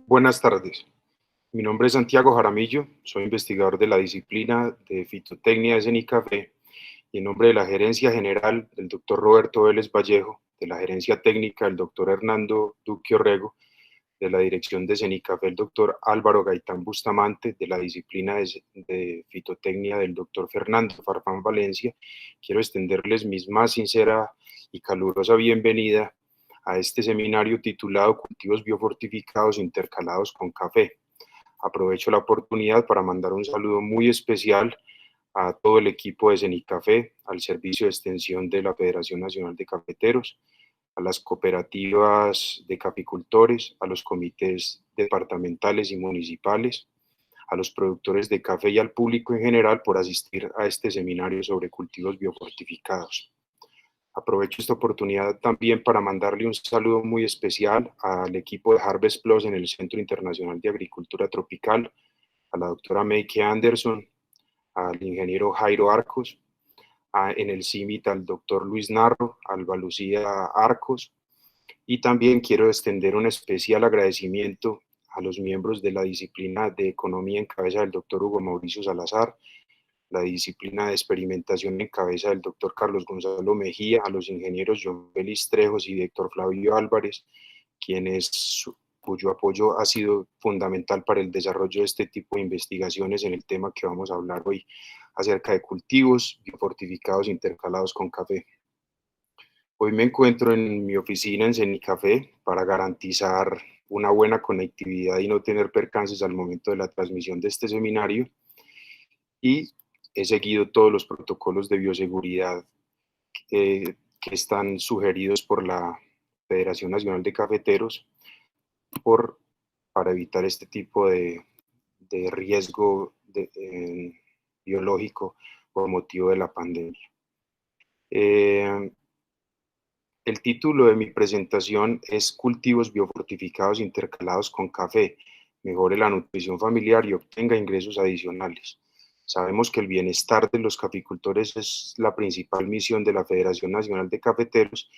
Buenas tardes. Mi nombre es Santiago Jaramillo, soy investigador de la disciplina de fitotecnia de Cenicafé y en nombre de la gerencia general del doctor Roberto Vélez Vallejo, de la gerencia técnica del doctor Hernando Duque Orrego, de la dirección de Cenicafé el doctor Álvaro Gaitán Bustamante, de la disciplina de fitotecnia del doctor Fernando Farfán Valencia, quiero extenderles mi más sincera y calurosa bienvenida a este seminario titulado Cultivos biofortificados intercalados con café. Aprovecho la oportunidad para mandar un saludo muy especial a todo el equipo de Cenicafé, al servicio de extensión de la Federación Nacional de Cafeteros, a las cooperativas de caficultores, a los comités departamentales y municipales, a los productores de café y al público en general por asistir a este seminario sobre cultivos biofortificados. Aprovecho esta oportunidad también para mandarle un saludo muy especial al equipo de Harvest Plus en el Centro Internacional de Agricultura Tropical, a la doctora Meike Anderson, al ingeniero Jairo Arcos, en el CIMIT al doctor Luis Narro, a Alba Lucía Arcos, y también quiero extender un especial agradecimiento a los miembros de la disciplina de economía en cabeza del doctor Hugo Mauricio Salazar, la disciplina de experimentación en cabeza del doctor Carlos Gonzalo Mejía, a los ingenieros John Félix Trejos y Héctor Flavio Álvarez, cuyo apoyo ha sido fundamental para el desarrollo de este tipo de investigaciones en el tema que vamos a hablar hoy, acerca de cultivos biofortificados intercalados con café. Hoy me encuentro en mi oficina en Cenicafé para garantizar una buena conectividad y no tener percances al momento de la transmisión de este seminario, y he seguido todos los protocolos de bioseguridad que están sugeridos por la Federación Nacional de Cafeteros para evitar este tipo de riesgo biológico por motivo de la pandemia. El título de mi presentación es Cultivos biofortificados intercalados con café, mejore la nutrición familiar y obtenga ingresos adicionales. Sabemos que el bienestar de los caficultores es la principal misión de la Federación Nacional de Cafeteros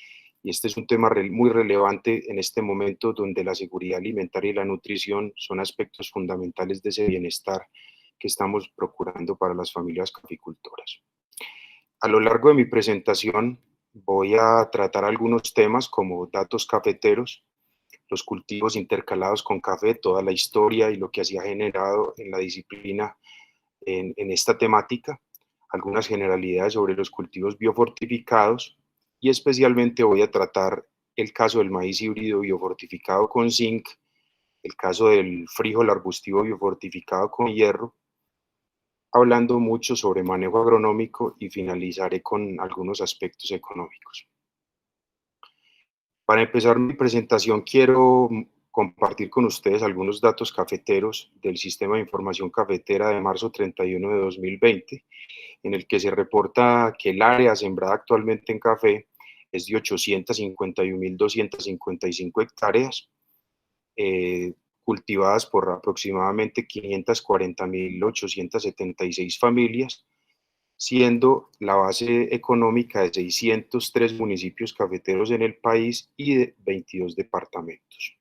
y este es un tema muy relevante en este momento donde la seguridad alimentaria y la nutrición son aspectos fundamentales de ese bienestar que estamos procurando para las familias caficultoras. A lo largo de mi presentación voy a tratar algunos temas como datos cafeteros, los cultivos intercalados con café, toda la historia y lo que se ha generado en la disciplina en esta temática, algunas generalidades sobre los cultivos biofortificados y especialmente voy a tratar el caso del maíz híbrido biofortificado con zinc, el caso del frijol arbustivo biofortificado con hierro, hablando mucho sobre manejo agronómico y finalizaré con algunos aspectos económicos. Para empezar mi presentación quiero compartir con ustedes algunos datos cafeteros del Sistema de Información Cafetera de marzo 31 de 2020, en el que se reporta que el área sembrada actualmente en café es de 851.255 hectáreas, cultivadas por aproximadamente 540.876 familias, siendo la base económica de 603 municipios cafeteros en el país y de 22 departamentos.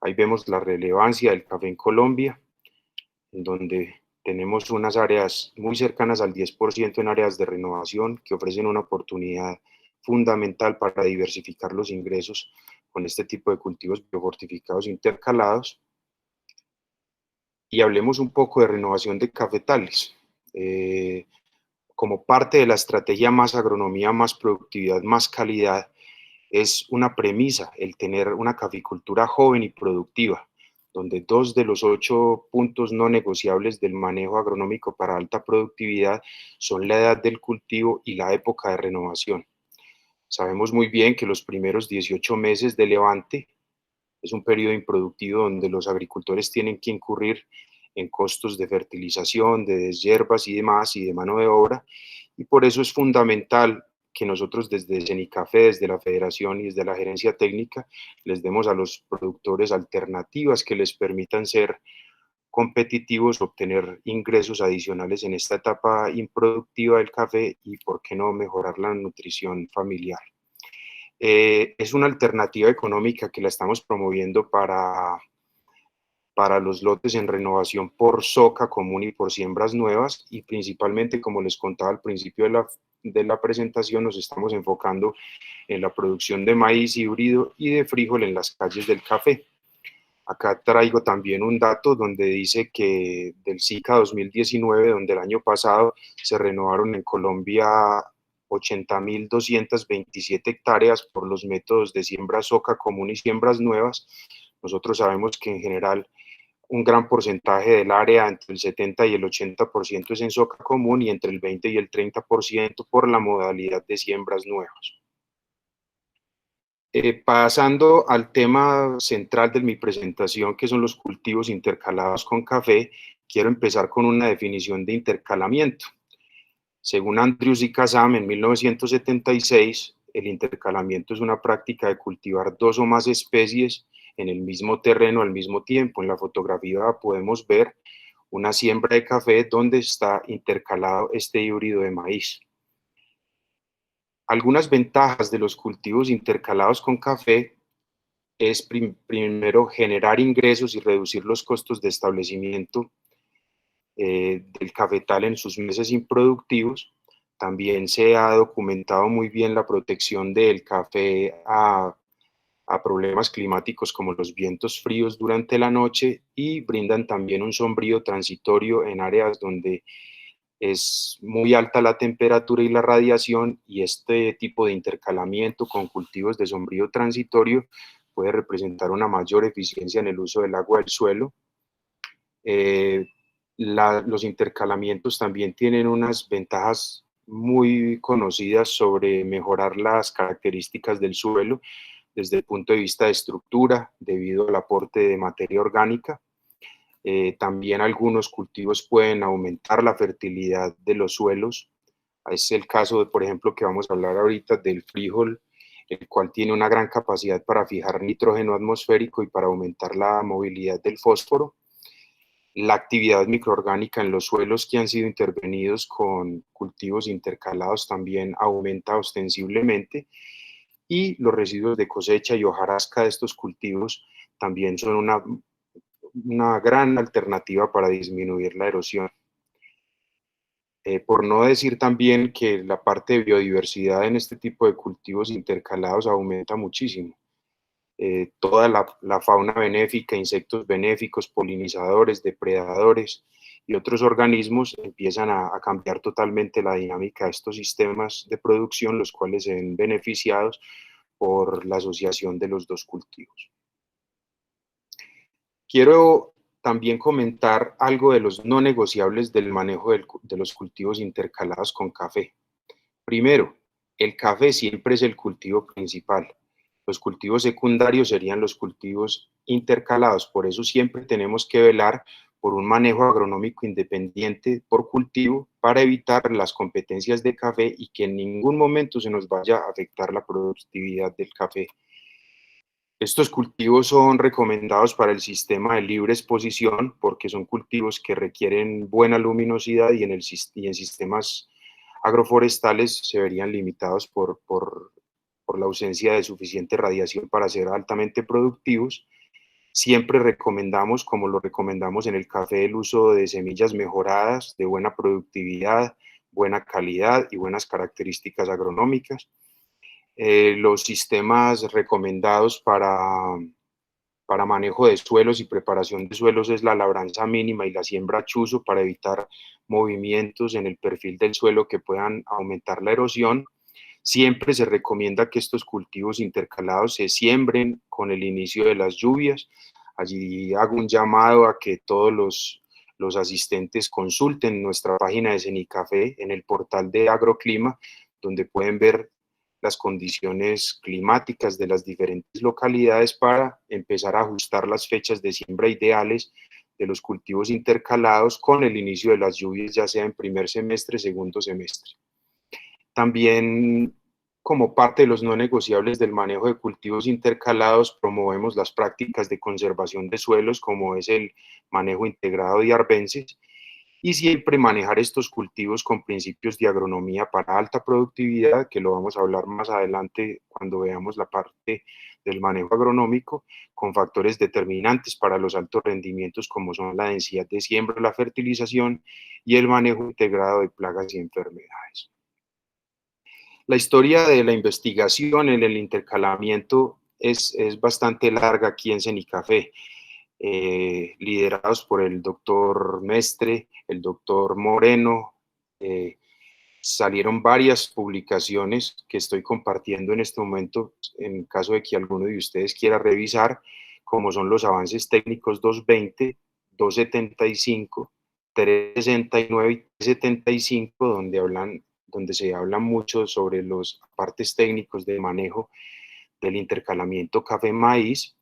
Ahí vemos la relevancia del café en Colombia, en donde tenemos unas áreas muy cercanas al 10% en áreas de renovación que ofrecen una oportunidad fundamental para diversificar los ingresos con este tipo de cultivos biofortificados intercalados. Y hablemos un poco de renovación de cafetales. Como parte de la estrategia más agronomía, más productividad, más calidad, es una premisa el tener una caficultura joven y productiva, donde 2 de los 8 puntos no negociables del manejo agronómico para alta productividad son la edad del cultivo y la época de renovación. Sabemos muy bien que los primeros 18 meses de levante es un periodo improductivo donde los agricultores tienen que incurrir en costos de fertilización, de deshierbas y demás, y de mano de obra, y por eso es fundamental que nosotros desde Cenicafé, desde la Federación y desde la Gerencia Técnica, les demos a los productores alternativas que les permitan ser competitivos, obtener ingresos adicionales en esta etapa improductiva del café y, por qué no, mejorar la nutrición familiar. Es una alternativa económica que la estamos promoviendo para para los lotes en renovación por soca común y por siembras nuevas, y principalmente, como les contaba al principio de la presentación, nos estamos enfocando en la producción de maíz híbrido y de frijol en las calles del café. Acá traigo también un dato donde dice que del SICA 2019, donde el año pasado se renovaron en Colombia 80.227 hectáreas por los métodos de siembra soca común y siembras nuevas. Nosotros sabemos que en general un gran porcentaje del área, entre el 70 y el 80% es en soca común y entre el 20 y el 30% por la modalidad de siembras nuevas. Pasando al tema central de mi presentación, que son los cultivos intercalados con café, quiero empezar con una definición de intercalamiento. Según Andrews y Kazam, en 1976, el intercalamiento es una práctica de cultivar dos o más especies en el mismo terreno al mismo tiempo. En la fotografía podemos ver una siembra de café donde está intercalado este híbrido de maíz. Algunas ventajas de los cultivos intercalados con café es primero generar ingresos y reducir los costos de establecimiento del cafetal en sus meses improductivos. También se ha documentado muy bien la protección del café a problemas climáticos como los vientos fríos durante la noche, y brindan también un sombrío transitorio en áreas donde es muy alta la temperatura y la radiación, y este tipo de intercalamiento con cultivos de sombrío transitorio puede representar una mayor eficiencia en el uso del agua del suelo. Los intercalamientos también tienen unas ventajas muy conocidas sobre mejorar las características del suelo desde el punto de vista de estructura, debido al aporte de materia orgánica. También algunos cultivos pueden aumentar la fertilidad de los suelos. Es el caso, por ejemplo, que vamos a hablar ahorita del frijol, el cual tiene una gran capacidad para fijar nitrógeno atmosférico y para aumentar la movilidad del fósforo. La actividad microorgánica en los suelos que han sido intervenidos con cultivos intercalados también aumenta ostensiblemente, y los residuos de cosecha y hojarasca de estos cultivos también son una gran alternativa para disminuir la erosión. Por no decir también que la parte de biodiversidad en este tipo de cultivos intercalados aumenta muchísimo. Toda la fauna benéfica, insectos benéficos, polinizadores, depredadores y otros organismos empiezan a cambiar totalmente la dinámica de estos sistemas de producción, los cuales se ven beneficiados por la asociación de los dos cultivos. Quiero también comentar algo de los no negociables del manejo de los cultivos intercalados con café. Primero, el café siempre es el cultivo principal. Los cultivos secundarios serían los cultivos intercalados. Por eso siempre tenemos que velar por un manejo agronómico independiente por cultivo para evitar las competencias de café y que en ningún momento se nos vaya a afectar la productividad del café. Estos cultivos son recomendados para el sistema de libre exposición porque son cultivos que requieren buena luminosidad, y en sistemas agroforestales se verían limitados por la ausencia de suficiente radiación para ser altamente productivos. Siempre recomendamos, como lo recomendamos en el café, el uso de semillas mejoradas, de buena productividad, buena calidad y buenas características agronómicas. Los sistemas recomendados para manejo de suelos y preparación de suelos es la labranza mínima y la siembra chuzo, para evitar movimientos en el perfil del suelo que puedan aumentar la erosión. Siempre se recomienda que estos cultivos intercalados se siembren con el inicio de las lluvias. Allí hago un llamado a que todos los asistentes consulten nuestra página de Cenicafé en el portal de Agroclima, donde pueden ver las condiciones climáticas de las diferentes localidades para empezar a ajustar las fechas de siembra ideales de los cultivos intercalados con el inicio de las lluvias, ya sea en primer semestre, segundo semestre. También, como parte de los no negociables del manejo de cultivos intercalados, promovemos las prácticas de conservación de suelos, como es el manejo integrado de arbences, y siempre manejar estos cultivos con principios de agronomía para alta productividad, que lo vamos a hablar más adelante cuando veamos la parte del manejo agronómico, con factores determinantes para los altos rendimientos como son la densidad de siembra, la fertilización y el manejo integrado de plagas y enfermedades. La historia de la investigación en el intercalamiento es bastante larga aquí en Cenicafé, liderados por el doctor Mestre, el doctor Moreno. Salieron varias publicaciones que estoy compartiendo en este momento, en caso de que alguno de ustedes quiera revisar, como son los avances técnicos 220, 275, 369 y 375, donde se habla mucho sobre los partes técnicos de manejo del intercalamiento café-maíz.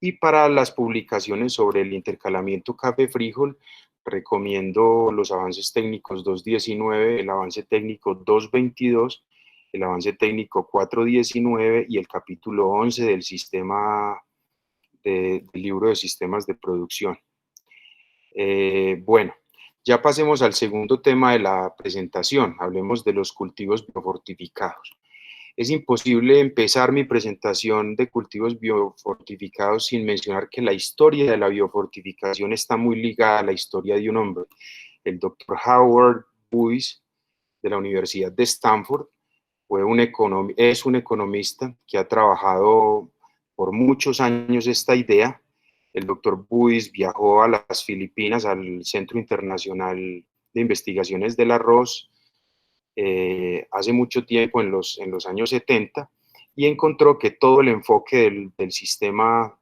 Y para las publicaciones sobre el intercalamiento café-frijol, recomiendo los avances técnicos 219, el avance técnico 222, el avance técnico 419 y el capítulo 11 del del libro de sistemas de producción. Bueno, ya pasemos al segundo tema de la presentación. Hablemos de los cultivos biofortificados. Es imposible empezar mi presentación de cultivos biofortificados sin mencionar que la historia de la biofortificación está muy ligada a la historia de un hombre, el doctor Howard Buys, de la Universidad de Stanford. Es un economista que ha trabajado por muchos años esta idea. El doctor Buys viajó a las Filipinas, al Centro Internacional de Investigaciones del Arroz, hace mucho tiempo, en los años 70, y encontró que todo el enfoque del sistema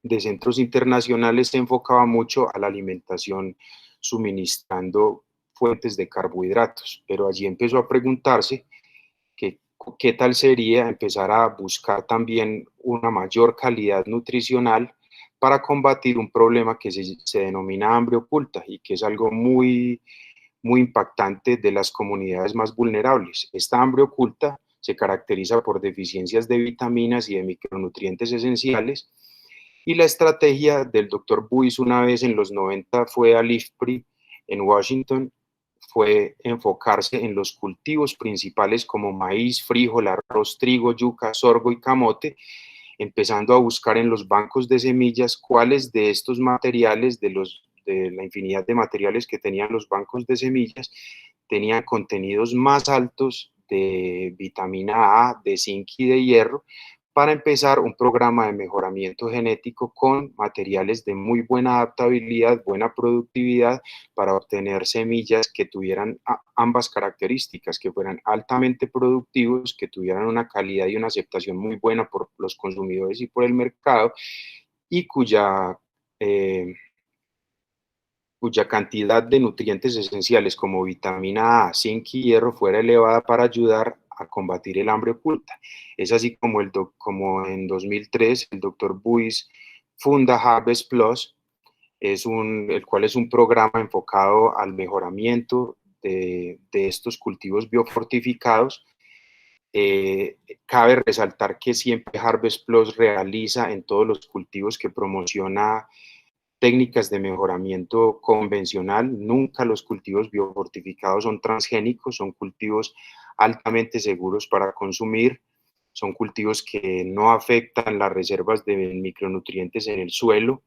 de centros internacionales se enfocaba mucho a la alimentación suministrando fuentes de carbohidratos, pero allí empezó a preguntarse qué tal sería empezar a buscar también una mayor calidad nutricional para combatir un problema que se denomina hambre oculta y que es algo muy impactante de las comunidades más vulnerables. Esta hambre oculta se caracteriza por deficiencias de vitaminas y de micronutrientes esenciales, y la estrategia del doctor Buys una vez en los 90 fue al IFPRI en Washington, fue enfocarse en los cultivos principales como maíz, frijol, arroz, trigo, yuca, sorgo y camote, empezando a buscar en los bancos de semillas cuáles de estos materiales, de la infinidad de materiales que tenían los bancos de semillas, tenían contenidos más altos de vitamina A, de zinc y de hierro, para empezar un programa de mejoramiento genético con materiales de muy buena adaptabilidad, buena productividad, para obtener semillas que tuvieran ambas características, que fueran altamente productivos, que tuvieran una calidad y una aceptación muy buena por los consumidores y por el mercado, y cuya cantidad de nutrientes esenciales como vitamina A, zinc y hierro fuera elevada para ayudar a combatir el hambre oculta. Es así como, como en 2003 el doctor Buys funda Harvest Plus, el cual es un programa enfocado al mejoramiento de estos cultivos biofortificados. Cabe resaltar que siempre Harvest Plus realiza en todos los cultivos que promociona técnicas de mejoramiento convencional. Nunca los cultivos biofortificados son transgénicos, son cultivos altamente seguros para consumir, son cultivos que no afectan las reservas de micronutrientes en el suelo,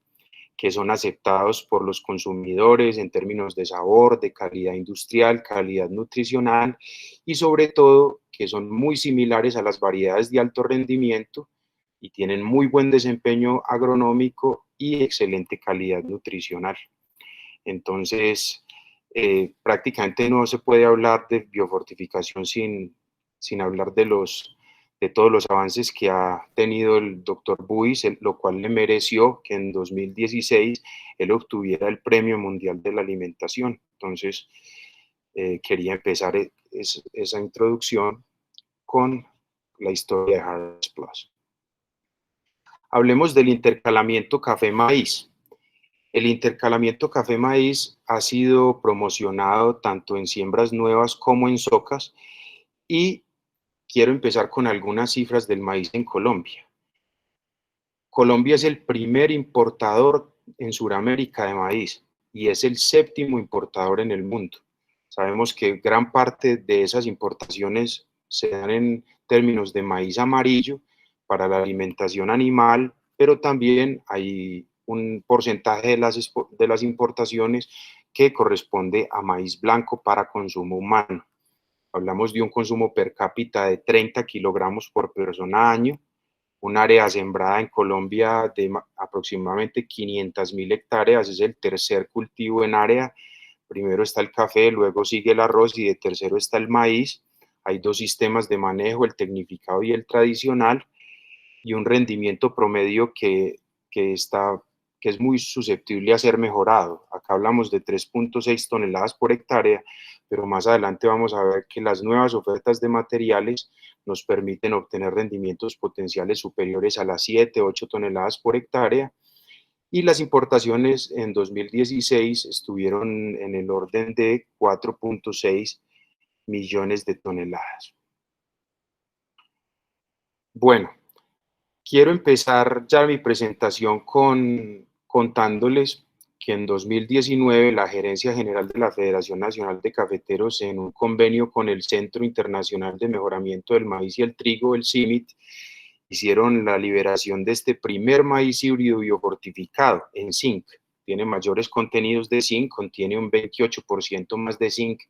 que son aceptados por los consumidores en términos de sabor, de calidad industrial, calidad nutricional, y sobre todo que son muy similares a las variedades de alto rendimiento y tienen muy buen desempeño agronómico y excelente calidad nutricional. Entonces, prácticamente no se puede hablar de biofortificación sin hablar de todos los avances que ha tenido el doctor Buys, lo cual le mereció que en 2016 él obtuviera el Premio Mundial de la Alimentación. Entonces, quería empezar esa introducción con la historia de Harvest Plus. Hablemos del intercalamiento café-maíz. El intercalamiento café-maíz ha sido promocionado tanto en siembras nuevas como en socas, y quiero empezar con algunas cifras del maíz en Colombia. Colombia es el primer importador en Sudamérica de maíz. y es el séptimo importador en el mundo. Sabemos que gran parte de esas importaciones se dan en términos de maíz amarillo para la alimentación animal, pero también hay un porcentaje de las importaciones que corresponde a maíz blanco para consumo humano. Hablamos de un consumo per cápita de 30 kilogramos por persona año, un área sembrada en Colombia de aproximadamente 500.000 hectáreas, es el tercer cultivo en área. Primero está el café, luego sigue el arroz y de tercero está el maíz. Hay dos sistemas de manejo, el tecnificado y el tradicional, y un rendimiento promedio que, está, que es muy susceptible a ser mejorado. Acá hablamos de 3.6 toneladas por hectárea, pero más adelante vamos a ver que las nuevas ofertas de materiales nos permiten obtener rendimientos potenciales superiores a las 7, 8 toneladas por hectárea, y las importaciones en 2016 estuvieron en el orden de 4.6 millones de toneladas. Bueno, quiero empezar ya mi presentación contándoles que en 2019 la Gerencia General de la Federación Nacional de Cafeteros, en un convenio con el Centro Internacional de Mejoramiento del Maíz y el Trigo, el CIMIT, hicieron la liberación de este primer maíz híbrido biofortificado en zinc. Tiene mayores contenidos de zinc, contiene un 28% más de zinc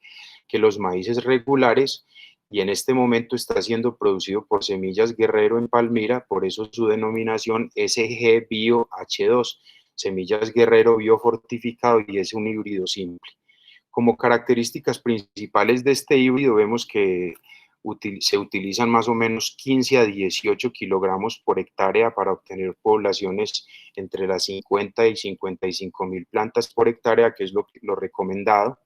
que los maíces regulares, y en este momento está siendo producido por Semillas Guerrero en Palmira, por eso su denominación SG Bio H2, Semillas Guerrero biofortificado, y es un híbrido simple. Como características principales de este híbrido vemos que se utilizan más o menos 15 a 18 kilogramos por hectárea para obtener poblaciones entre las 50 y 55.000 plantas por hectárea, que es lo recomendado.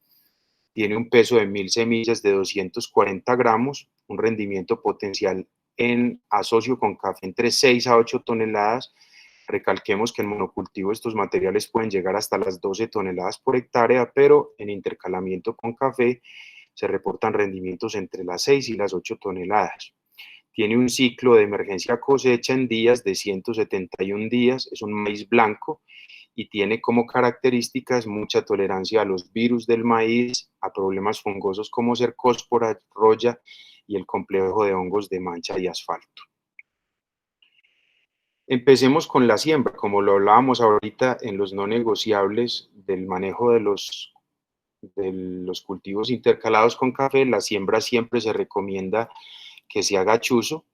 Tiene un peso de 1.000 semillas de 240 gramos, un rendimiento potencial en asocio con café entre 6 a 8 toneladas. Recalquemos que en monocultivo estos materiales pueden llegar hasta las 12 toneladas por hectárea, pero en intercalamiento con café se reportan rendimientos entre las 6 y las 8 toneladas. Tiene un ciclo de emergencia cosecha en días de 171 días, es un maíz blanco y tiene como características mucha tolerancia a los virus del maíz, a problemas fungosos como cercospora, roya y el complejo de hongos de mancha y asfalto. Empecemos con la siembra, como lo hablábamos ahorita en los no negociables del manejo de los cultivos intercalados con café. La siembra siempre se recomienda que se haga chuzo,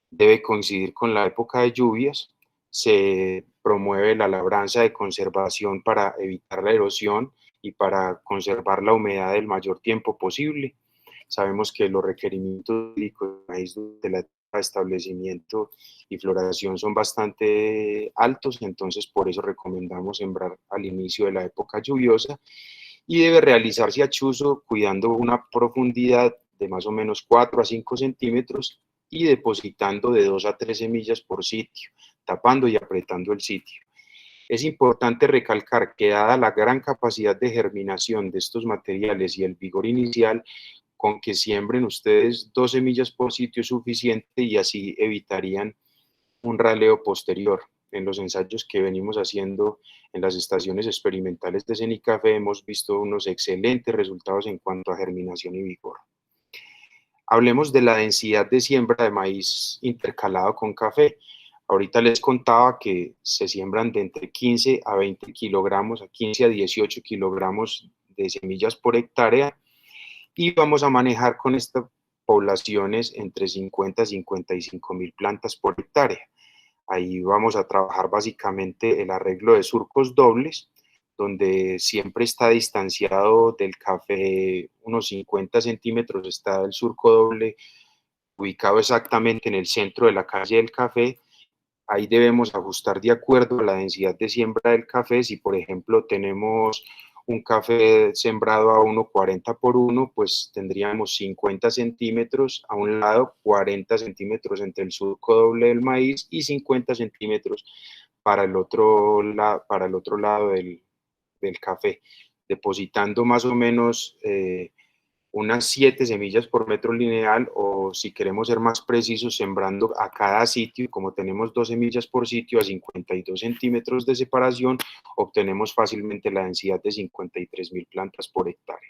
debe coincidir con la época de lluvias, se promueve la labranza de conservación para evitar la erosión y para conservar la humedad el mayor tiempo posible. Sabemos que los requerimientos de la establecimiento y floración son bastante altos, entonces por eso recomendamos sembrar al inicio de la época lluviosa, y debe realizarse a chuzo cuidando una profundidad de más o menos 4 a 5 centímetros y depositando de 2 a 3 semillas por sitio, tapando y apretando el sitio. Es importante recalcar que dada la gran capacidad de germinación de estos materiales y el vigor inicial, con que siembren ustedes 2 semillas por sitio es suficiente, y así evitarían un raleo posterior. En los ensayos que venimos haciendo en las estaciones experimentales de Cenicafé hemos visto unos excelentes resultados en cuanto a germinación y vigor. Hablemos de la densidad de siembra de maíz intercalado con café. Ahorita les contaba que se siembran de entre 15 a 20 kilogramos, a 15 a 18 kilogramos de semillas por hectárea, y vamos a manejar con estas poblaciones entre 50 a 55.000 plantas por hectárea. Ahí vamos a trabajar básicamente el arreglo de surcos dobles, donde siempre está distanciado del café unos 50 centímetros, está el surco doble ubicado exactamente en el centro de la calle del café. Ahí debemos ajustar de acuerdo a la densidad de siembra del café. Si, por ejemplo, tenemos un café sembrado a 1,40 por 1, pues tendríamos 50 centímetros a un lado, 40 centímetros entre el surco doble del maíz y 50 centímetros para el otro lado del café, depositando más o menos unas 7 semillas por metro lineal, o si queremos ser más precisos, sembrando a cada sitio, como tenemos 2 semillas por sitio a 52 centímetros de separación, obtenemos fácilmente la densidad de 53.000 plantas por hectárea.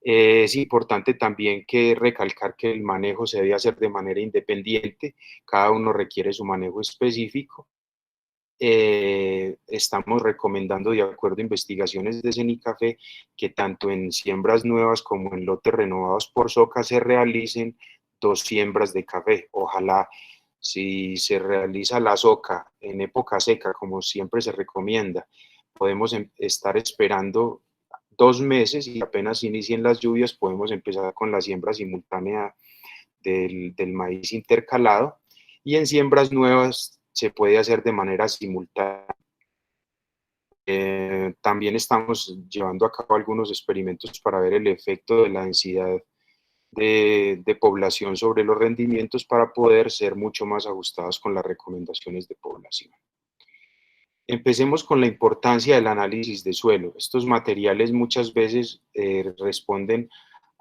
Es importante también que recalcar que el manejo se debe hacer de manera independiente, cada uno requiere su manejo específico. Estamos recomendando, de acuerdo a investigaciones de Cenicafé, que tanto en siembras nuevas como en lotes renovados por soca se realicen 2 siembras de café. Ojalá, si se realiza la soca en época seca, como siempre se recomienda, podemos estar esperando 2 meses y apenas inicien las lluvias podemos empezar con la siembra simultánea del maíz intercalado, y en siembras nuevas se puede hacer de manera simultánea. También estamos llevando a cabo algunos experimentos para ver el efecto de la densidad de población sobre los rendimientos para poder ser mucho más ajustados con las recomendaciones de población. Empecemos con la importancia del análisis de suelo. Estos materiales muchas veces responden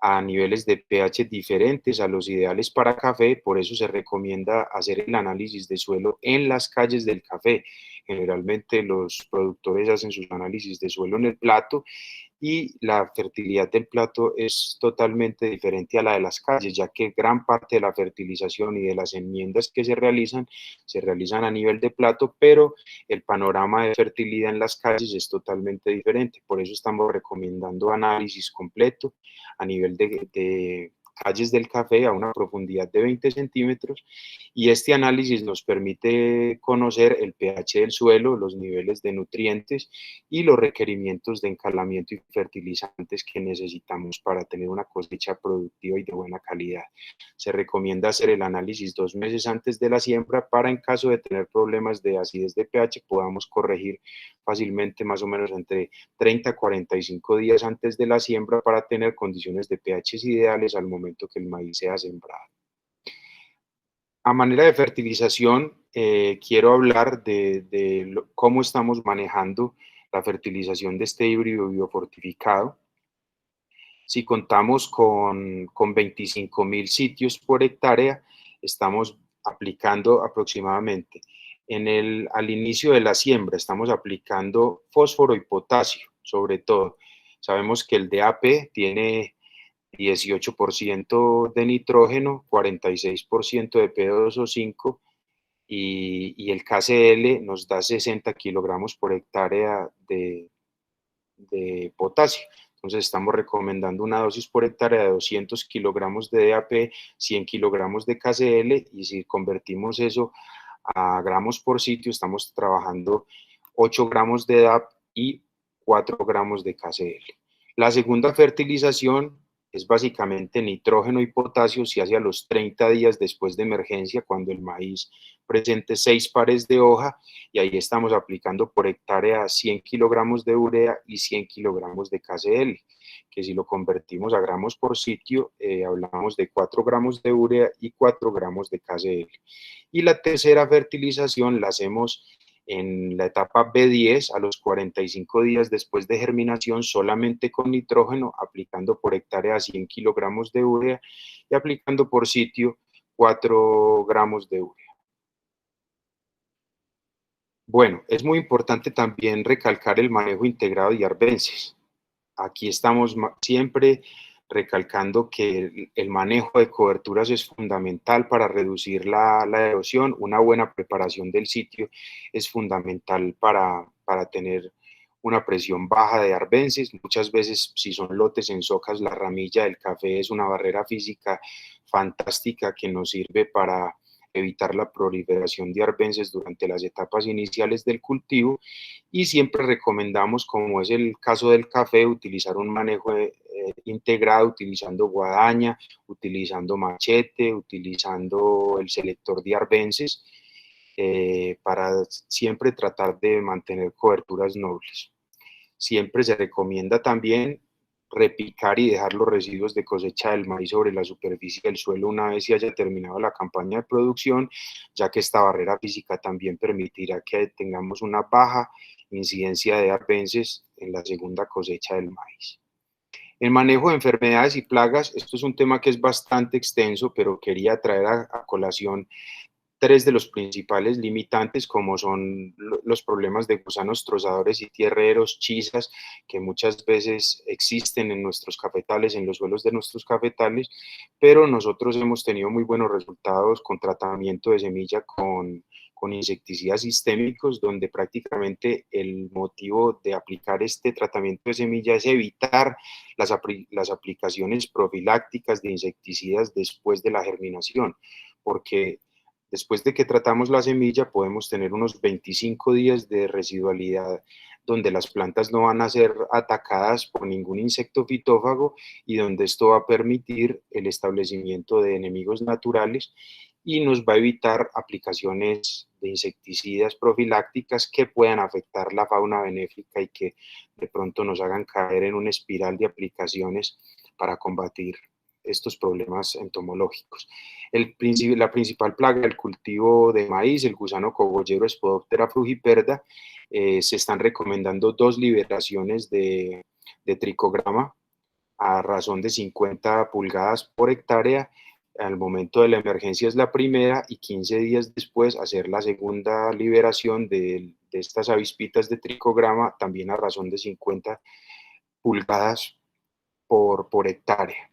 a niveles de pH diferentes a los ideales para café, por eso se recomienda hacer el análisis de suelo en las calles del café. Generalmente los productores hacen sus análisis de suelo en el plato, y la fertilidad del plato es totalmente diferente a la de las calles, ya que gran parte de la fertilización y de las enmiendas que se realizan a nivel de plato, pero el panorama de fertilidad en las calles es totalmente diferente. Por eso estamos recomendando análisis completo a nivel de calles del café a una profundidad de 20 centímetros, y este análisis nos permite conocer el pH del suelo, los niveles de nutrientes y los requerimientos de encalamiento y fertilizantes que necesitamos para tener una cosecha productiva y de buena calidad. Se recomienda hacer el análisis 2 meses antes de la siembra para, en caso de tener problemas de acidez de pH, podamos corregir fácilmente más o menos entre 30 a 45 días antes de la siembra para tener condiciones de pH ideales al momento que el maíz sea sembrado. A manera de fertilización, quiero hablar de cómo estamos manejando la fertilización de este híbrido biofortificado. Si contamos con 25.000 sitios por hectárea, estamos aplicando aproximadamente al inicio de la siembra, estamos aplicando fósforo y potasio, sobre todo. Sabemos que el DAP tiene 18% de nitrógeno, 46% de P2O5, y el KCl nos da 60 kilogramos por hectárea de potasio. Entonces estamos recomendando una dosis por hectárea de 200 kilogramos de DAP, 100 kilogramos de KCl, y si convertimos eso a gramos por sitio, estamos trabajando 8 gramos de DAP y 4 gramos de KCl. La segunda fertilización es básicamente nitrógeno y potasio, se hace a los 30 días después de emergencia, cuando el maíz presente 6 pares de hoja, y ahí estamos aplicando por hectárea 100 kilogramos de urea y 100 kilogramos de KCl, que si lo convertimos a gramos por sitio, hablamos de 4 gramos de urea y 4 gramos de KCl. Y la tercera fertilización la hacemos en la etapa B10, a los 45 días después de germinación, solamente con nitrógeno, aplicando por hectárea 100 kilogramos de urea y aplicando por sitio 4 gramos de urea. Bueno, es muy importante también recalcar el manejo integrado de arbences. Aquí estamos siempre recalcando que el manejo de coberturas es fundamental para reducir la erosión. Una buena preparación del sitio es fundamental para tener una presión baja de arbences. Muchas veces, si son lotes en socas, la ramilla del café es una barrera física fantástica que nos sirve para evitar la proliferación de arbences durante las etapas iniciales del cultivo, y siempre recomendamos, como es el caso del café, utilizar un manejo integrado, utilizando guadaña, utilizando machete, utilizando el selector de arbences, para siempre tratar de mantener coberturas nobles. Siempre se recomienda también repicar y dejar los residuos de cosecha del maíz sobre la superficie del suelo una vez se haya terminado la campaña de producción, ya que esta barrera física también permitirá que tengamos una baja incidencia de arbences en la segunda cosecha del maíz. El manejo de enfermedades y plagas, esto es un tema que es bastante extenso, pero quería traer a colación tres de los principales limitantes, como son los problemas de gusanos trozadores y tierreros, chizas, que muchas veces existen en nuestros cafetales, en los suelos de nuestros cafetales, pero nosotros hemos tenido muy buenos resultados con tratamiento de semilla con insecticidas sistémicos, donde prácticamente el motivo de aplicar este tratamiento de semilla es evitar las aplicaciones profilácticas de insecticidas después de la germinación, porque después de que tratamos la semilla, podemos tener unos 25 días de residualidad donde las plantas no van a ser atacadas por ningún insecto fitófago y donde esto va a permitir el establecimiento de enemigos naturales y nos va a evitar aplicaciones de insecticidas profilácticas que puedan afectar la fauna benéfica y que de pronto nos hagan caer en una espiral de aplicaciones para combatir estos problemas entomológicos. La principal plaga del cultivo de maíz, el gusano cogollero Spodoptera frugiperda, se están recomendando 2 liberaciones de tricograma a razón de 50 pulgadas por hectárea. Al momento de la emergencia es la primera y 15 días después hacer la segunda liberación de estas avispitas de tricograma también a razón de 50 pulgadas por hectárea.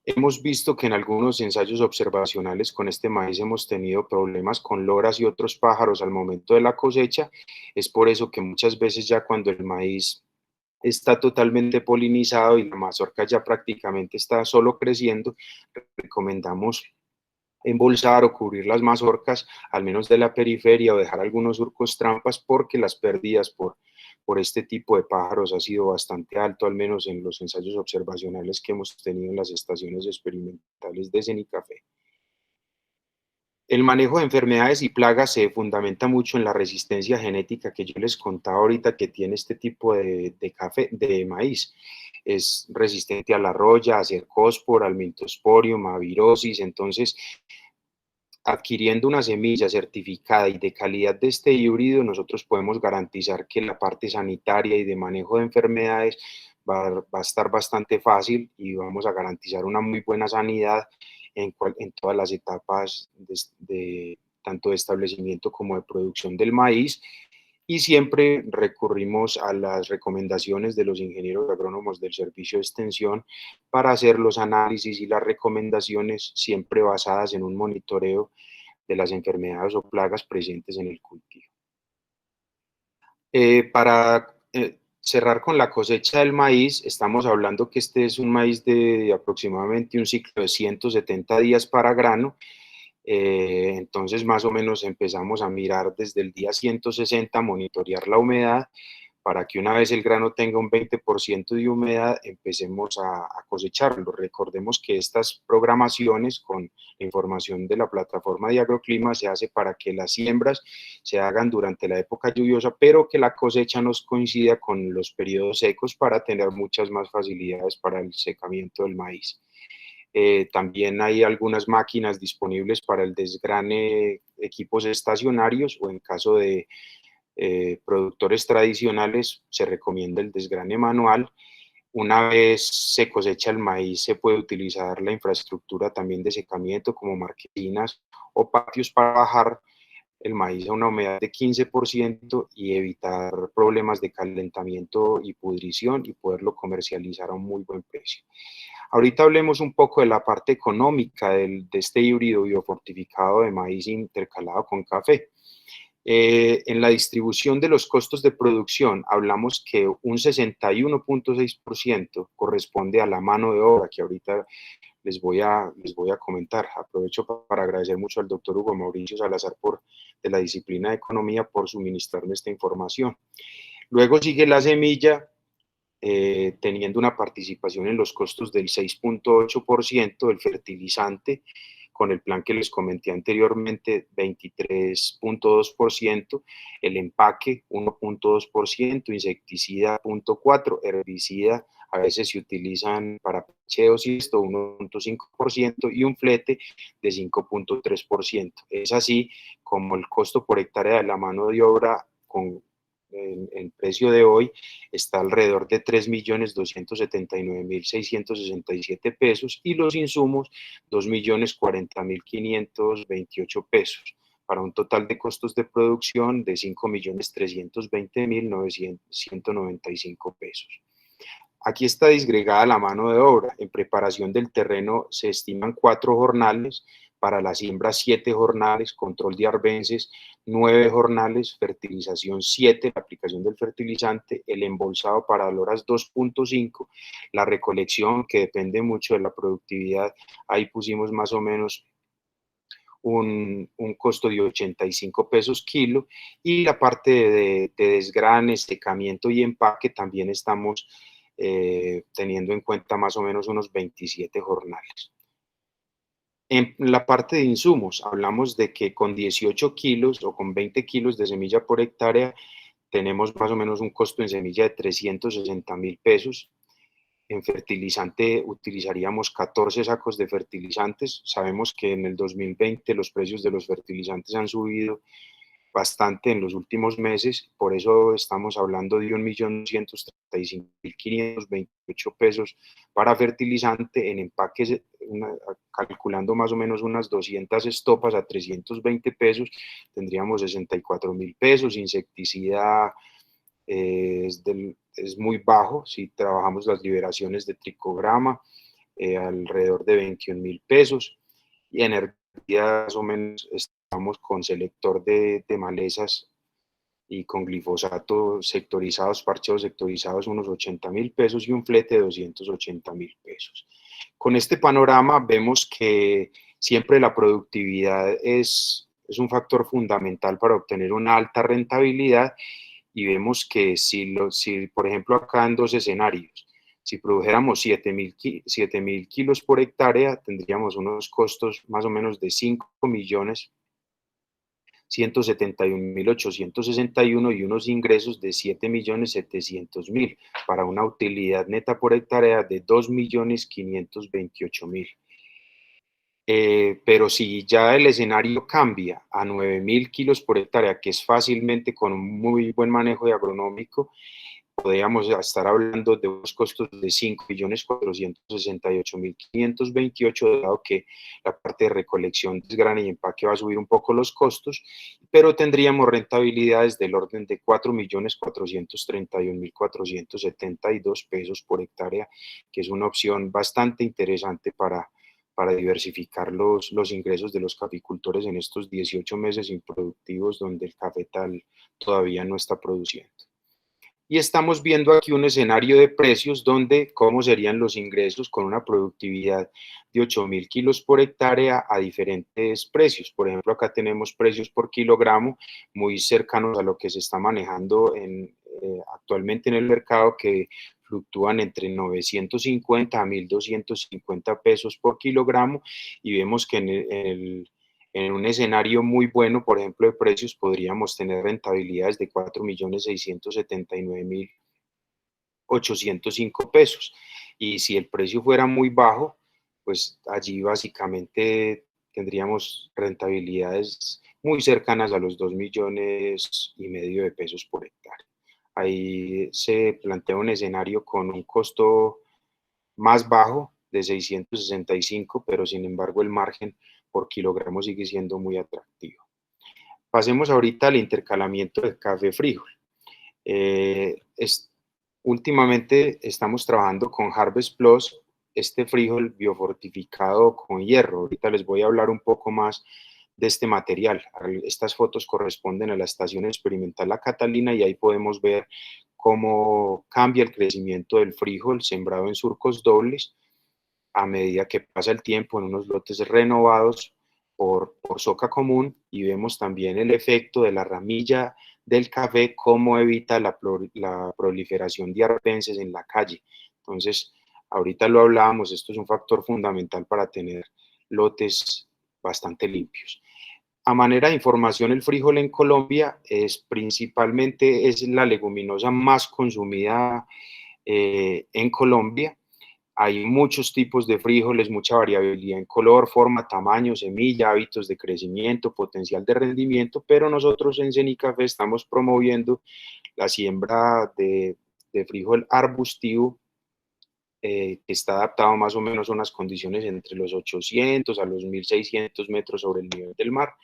Hemos visto que en algunos ensayos observacionales con este maíz hemos tenido problemas con loras y otros pájaros al momento de la cosecha. Es por eso que muchas veces ya cuando el maíz está totalmente polinizado y la mazorca ya prácticamente está solo creciendo, recomendamos embolsar o cubrir las mazorcas, al menos de la periferia, o dejar algunos surcos trampas, porque las pérdidas por este tipo de pájaros ha sido bastante alto, al menos en los ensayos observacionales que hemos tenido en las estaciones experimentales de Cenicafé. El manejo de enfermedades y plagas se fundamenta mucho en la resistencia genética que yo les contaba ahorita que tiene este tipo de maíz. Es resistente a la roya, a cercospora, al miltosporium, a virosis. Entonces, adquiriendo una semilla certificada y de calidad de este híbrido, nosotros podemos garantizar que la parte sanitaria y de manejo de enfermedades va a estar bastante fácil y vamos a garantizar una muy buena sanidad en todas las etapas tanto de establecimiento como de producción del maíz. Y siempre recurrimos a las recomendaciones de los ingenieros agrónomos del servicio de extensión para hacer los análisis y las recomendaciones siempre basadas en un monitoreo de las enfermedades o plagas presentes en el cultivo. Para cerrar con la cosecha del maíz, estamos hablando que este es un maíz de aproximadamente un ciclo de 170 días para grano. Entonces, más o menos empezamos a mirar desde el día 160, monitorear la humedad para que una vez el grano tenga un 20% de humedad, empecemos a cosecharlo. Recordemos que estas programaciones con la información de la plataforma de agroclima se hace para que las siembras se hagan durante la época lluviosa, pero que la cosecha nos coincida con los periodos secos para tener muchas más facilidades para el secamiento del maíz. También hay algunas máquinas disponibles para el desgrane, equipos estacionarios o en caso de productores tradicionales se recomienda el desgrane manual. Una vez se cosecha el maíz, se puede utilizar la infraestructura también de secamiento como marquesinas o patios para bajar el maíz a una humedad de 15% y evitar problemas de calentamiento y pudrición y poderlo comercializar a un muy buen precio. Ahorita hablemos un poco de la parte económica de este híbrido biofortificado de maíz intercalado con café. En la distribución de los costos de producción, hablamos que un 61.6% corresponde a la mano de obra, que ahorita les voy a comentar. Aprovecho para agradecer mucho al doctor Hugo Mauricio Salazar de la disciplina de economía por suministrarme esta información. Luego sigue la semilla, teniendo una participación en los costos del 6.8%, el fertilizante, con el plan que les comenté anteriormente, 23.2%, el empaque 1.2%, insecticida 0.4%, herbicida a veces se utilizan para parcheos y esto 1.5% y un flete de 5.3%. Es así como el costo por hectárea de la mano de obra con el precio de hoy está alrededor de 3.279.667 pesos y los insumos 2.040.528 pesos, para un total de costos de producción de 5.320.995 pesos. Aquí está disgregada la mano de obra. En preparación del terreno se estiman 4 jornales, para la siembra 7 jornales, control de arbences 9 jornales, fertilización 7, la aplicación del fertilizante, el embolsado para valoras 2.5, la recolección, que depende mucho de la productividad, ahí pusimos más o menos un costo de 85 pesos kilo, y la parte de desgrane, secamiento y empaque también estamos teniendo en cuenta más o menos unos 27 jornales. En la parte de insumos, hablamos de que con 18 kilos o con 20 kilos de semilla por hectárea tenemos más o menos un costo en semilla de 360.000 pesos. En fertilizante utilizaríamos 14 sacos de fertilizantes. Sabemos que en el 2020 los precios de los fertilizantes han subido bastante en los últimos meses, por eso estamos hablando de 1.235.528 pesos para fertilizante. En empaques, calculando más o menos unas 200 estopas a 320 pesos, tendríamos 64.000 pesos. Insecticida es muy bajo, si trabajamos las liberaciones de tricograma, alrededor de 21.000 pesos, y energía más o menos estamos con selector de malezas y con glifosato sectorizados, parcheos sectorizados, unos 80.000 pesos, y un flete de 280.000 pesos. Con este panorama vemos que siempre la productividad es un factor fundamental para obtener una alta rentabilidad, y vemos que si por ejemplo acá en 2 escenarios, si produjéramos 7.000 kilos por hectárea, tendríamos unos costos más o menos de 5.171.861 y unos ingresos de 7.700.000, para una utilidad neta por hectárea de 2.528.000. Pero si ya el escenario cambia a 9.000 kilos por hectárea, que es fácilmente con un muy buen manejo de agronómico, podríamos estar hablando de unos costos de 5.468.528, dado que la parte de recolección, desgrane y empaque va a subir un poco los costos, pero tendríamos rentabilidades del orden de 4.431.472 pesos por hectárea, que es una opción bastante interesante para diversificar los ingresos de los caficultores en estos 18 meses improductivos donde el cafetal todavía no está produciendo. Y estamos viendo aquí un escenario de precios donde cómo serían los ingresos con una productividad de 8.000 kilos por hectárea a diferentes precios. Por ejemplo, acá tenemos precios por kilogramo muy cercanos a lo que se está manejando actualmente en el mercado, que fluctúan entre 950 a 1.250 pesos por kilogramo, y vemos que en un escenario muy bueno, por ejemplo, de precios, podríamos tener rentabilidades de 4.679.805 pesos. Y si el precio fuera muy bajo, pues allí básicamente tendríamos rentabilidades muy cercanas a los 2.500.000 de pesos por hectárea. Ahí se plantea un escenario con un costo más bajo de 665, pero sin embargo el margen por kilogramo sigue siendo muy atractivo. Pasemos ahorita al intercalamiento de café-frijol. Últimamente estamos trabajando con Harvest Plus, este frijol biofortificado con hierro. Ahorita les voy a hablar un poco más de este material. Estas fotos corresponden a la estación experimental La Catalina, y ahí podemos ver cómo cambia el crecimiento del frijol sembrado en surcos dobles a medida que pasa el tiempo en unos lotes renovados por soca común, y vemos también el efecto de la ramilla del café, cómo evita la proliferación de arbences en la calle. Entonces, ahorita lo hablábamos, esto es un factor fundamental para tener lotes bastante limpios. A manera de información, el frijol en Colombia es la leguminosa más consumida en Colombia. Hay muchos tipos de frijoles, mucha variabilidad en color, forma, tamaño, semilla, hábitos de crecimiento, potencial de rendimiento, pero nosotros en Cenicafé estamos promoviendo la siembra de frijol arbustivo, que está adaptado más o menos a unas condiciones entre los 800 a los 1600 metros sobre el nivel del mar,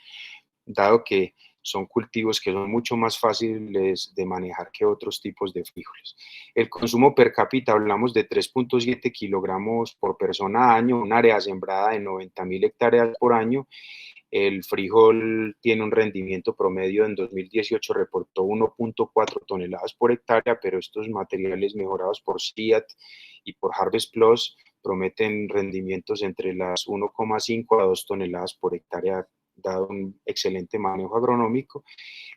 dado que son cultivos que son mucho más fáciles de manejar que otros tipos de frijoles. El consumo per cápita, hablamos de 3.7 kilogramos por persona año, un área sembrada de 90.000 hectáreas por año. El frijol tiene un rendimiento promedio, en 2018 reportó 1.4 toneladas por hectárea, pero estos materiales mejorados por CIAT y por Harvest Plus prometen rendimientos entre las 1,5 a 2 toneladas por hectárea, dado un excelente manejo agronómico.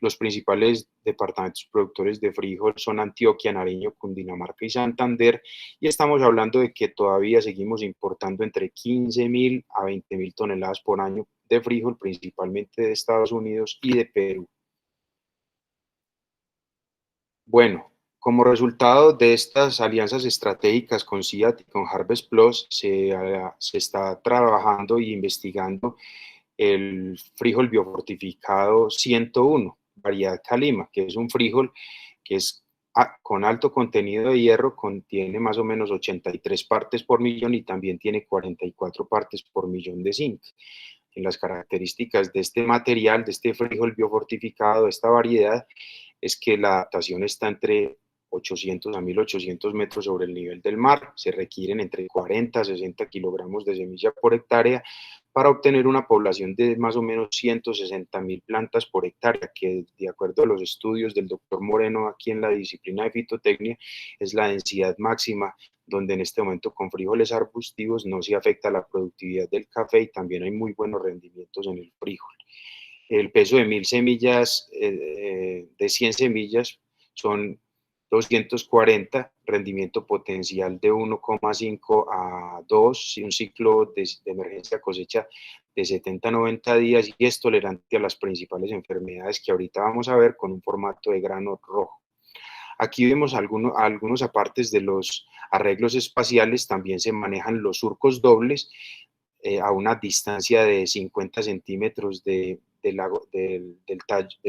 Los principales departamentos productores de frijol son Antioquia, Nariño, Cundinamarca y Santander, y estamos hablando de que todavía seguimos importando entre 15.000 a 20.000 toneladas por año de frijol, principalmente de Estados Unidos y de Perú. Bueno, como resultado de estas alianzas estratégicas con CIAT y con Harvest Plus, se está trabajando e investigando el frijol biofortificado 101, variedad Calima, que es un frijol que es con alto contenido de hierro, contiene más o menos 83 partes por millón y también tiene 44 partes por millón de zinc. En las características de este material, de este frijol biofortificado, de esta variedad, es que la adaptación está entre 800 a 1.800 metros sobre el nivel del mar. Se requieren entre 40 a 60 kilogramos de semilla por hectárea para obtener una población de más o menos 160.000 plantas por hectárea, que de acuerdo a los estudios del doctor Moreno aquí en la disciplina de fitotecnia, es la densidad máxima, donde en este momento con frijoles arbustivos no se afecta la productividad del café y también hay muy buenos rendimientos en el frijol. El peso de 1.000 semillas, de 100 semillas, son 240, rendimiento potencial de 1,5 a 2, y un ciclo de emergencia cosecha de 70 a 90 días, y es tolerante a las principales enfermedades que ahorita vamos a ver con un formato de grano rojo. Aquí vemos algunos apartes de los arreglos espaciales, también se manejan los surcos dobles, a una distancia de 50 centímetros de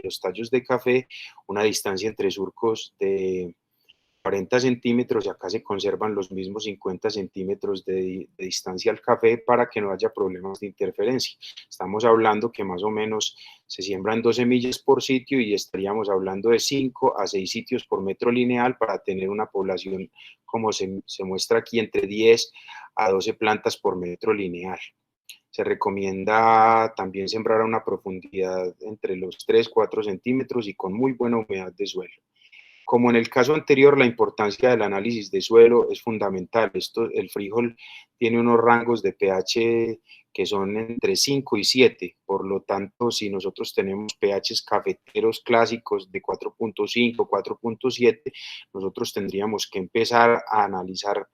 los tallos de café, una distancia entre surcos de 40 centímetros, y acá se conservan los mismos 50 centímetros de distancia al café para que no haya problemas de interferencia. Estamos hablando que más o menos se siembran 2 semillas por sitio y estaríamos hablando de 5 a 6 sitios por metro lineal para tener una población, como se muestra aquí, entre 10 a 12 plantas por metro lineal. Se recomienda también sembrar a una profundidad entre los 3-4 centímetros y con muy buena humedad de suelo. Como en el caso anterior, la importancia del análisis de suelo es fundamental. El frijol tiene unos rangos de pH que son entre 5 y 7, por lo tanto, si nosotros tenemos pHs cafeteros clásicos de 4.5, 4.7, nosotros tendríamos que empezar a analizar